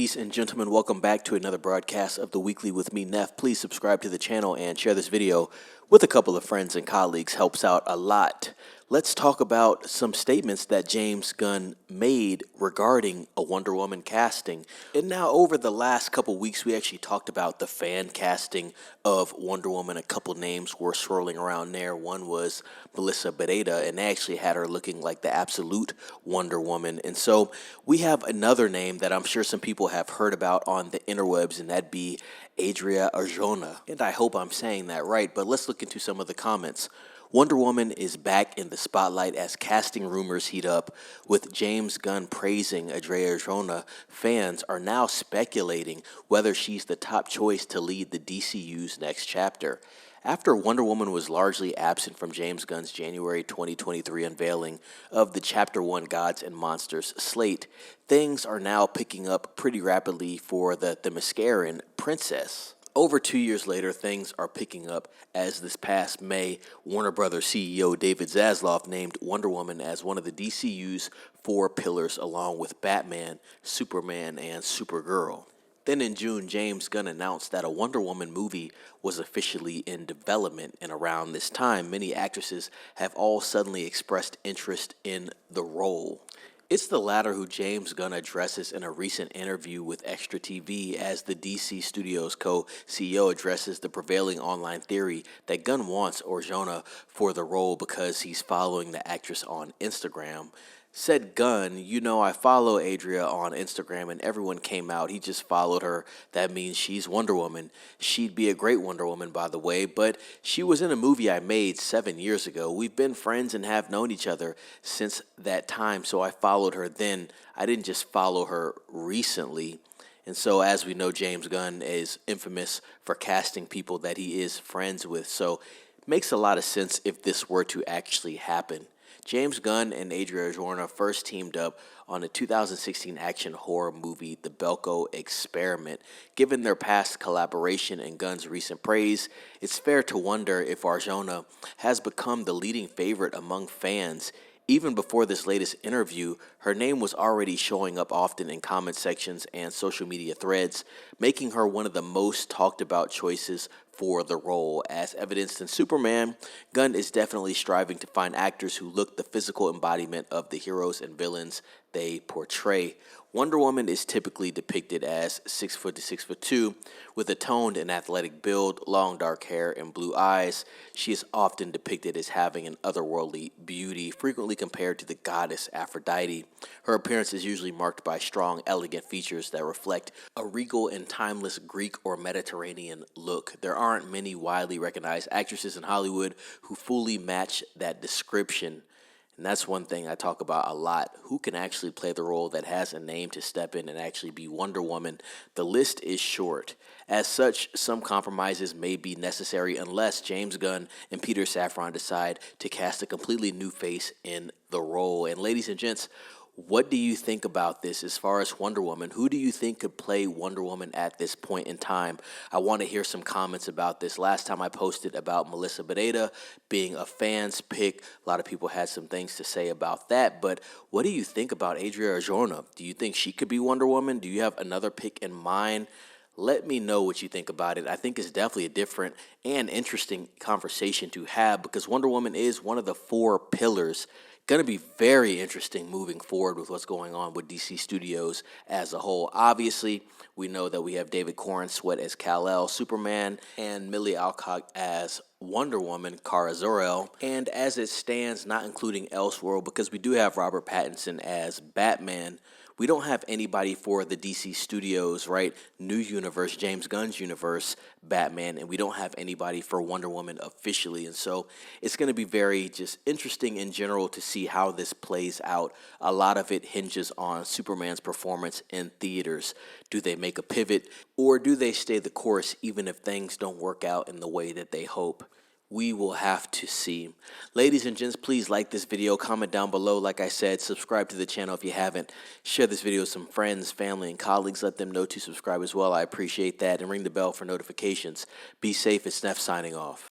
Ladies and gentlemen, welcome back to another broadcast of The Weekly with me, Neff. Please subscribe to the channel and share this video with a couple of friends and colleagues. Helps out a lot. Let's talk about some statements that James Gunn made regarding a Wonder Woman casting. And now over the last couple weeks, we actually talked about the fan casting of Wonder Woman. A couple names were swirling around there. One was Melissa Bethesda, and they actually had her looking like the absolute Wonder Woman. And so we have another name that I'm sure some people have heard about on the interwebs, and that'd be Adria Arjona. And I hope I'm saying that right, but let's look into some of the comments. Wonder Woman is back in the spotlight as casting rumors heat up, with James Gunn praising Adria Arjona. Fans are now speculating whether she's the top choice to lead the DCU's next chapter. After Wonder Woman was largely absent from James Gunn's January 2023 unveiling of the Chapter 1 Gods and Monsters slate, things are now picking up pretty rapidly for the Themysciran princess. Over 2 years later, things are picking up as this past May, Warner Brothers CEO David Zaslav named Wonder Woman as one of the DCU's 4 pillars along with Batman, Superman, and Supergirl. Then in June, James Gunn announced that a Wonder Woman movie was officially in development, and around this time, many actresses have all suddenly expressed interest in the role. It's the latter who James Gunn addresses in a recent interview with Extra TV as the DC Studios co-CEO addresses the prevailing online theory that Gunn wants Arjona for the role because he's following the actress on Instagram. Said Gunn, I follow Adria on Instagram and everyone came out. He just followed her. That means she's Wonder Woman. She'd be a great Wonder Woman, by the way, but she was in a movie I made 7 years ago. We've been friends and have known each other since that time, so I followed her then. I didn't just follow her recently. And so, as we know, James Gunn is infamous for casting people that he is friends with, so it makes a lot of sense if this were to actually happen. James Gunn and Adria Arjona first teamed up on the 2016 action horror movie The Belko Experiment. Given their past collaboration and Gunn's recent praise, it's fair to wonder if Arjona has become the leading favorite among fans. Even before this latest interview, her name was already showing up often in comment sections and social media threads, making her one of the most talked about choices for the role. As evidenced in Superman, Gunn is definitely striving to find actors who look the physical embodiment of the heroes and villains they portray. Wonder Woman is typically depicted as 6 foot to 6'2", with a toned and athletic build, long dark hair, and blue eyes. She is often depicted as having an otherworldly beauty, frequently compared to the goddess Aphrodite. Her appearance is usually marked by strong, elegant features that reflect a regal and timeless Greek or Mediterranean look. There aren't many widely recognized actresses in Hollywood who fully match that description. And that's one thing I talk about a lot. Who can actually play the role that has a name to step in and actually be Wonder Woman? The list is short. As such, some compromises may be necessary unless James Gunn and Peter Safran decide to cast a completely new face in the role. And ladies and gents, what do you think about this as far as Wonder Woman? Who do you think could play Wonder Woman at this point in time? I want to hear some comments about this. Last time I posted about Melissa Bethesda being a fan's pick. A lot of people had some things to say about that. But what do you think about Adria Arjona? Do you think she could be Wonder Woman? Do you have another pick in mind? Let me know what you think about it. I think it's definitely a different and interesting conversation to have because Wonder Woman is one of the 4 pillars. Going to be very interesting moving forward with what's going on with DC Studios as a whole. Obviously, we know that we have David Corenswet as Kal-El, Superman, and Millie Alcock as Wonder Woman, Kara Zor-El. And as it stands, not including Elseworld, because we do have Robert Pattinson as Batman, we don't have anybody for the DC Studios, right, new universe, James Gunn's universe, Batman, and we don't have anybody for Wonder Woman officially. And so it's going to be very just interesting in general to see how this plays out. A lot of it hinges on Superman's performance in theaters. Do they make a pivot, or do they stay the course even if things don't work out in the way that they hope? We will have to see. Ladies and gents, please like this video, comment down below. Like I said, subscribe to the channel if you haven't. Share this video with some friends, family, and colleagues. Let them know to subscribe as well. I appreciate that. And ring the bell for notifications. Be safe. It's Neff signing off.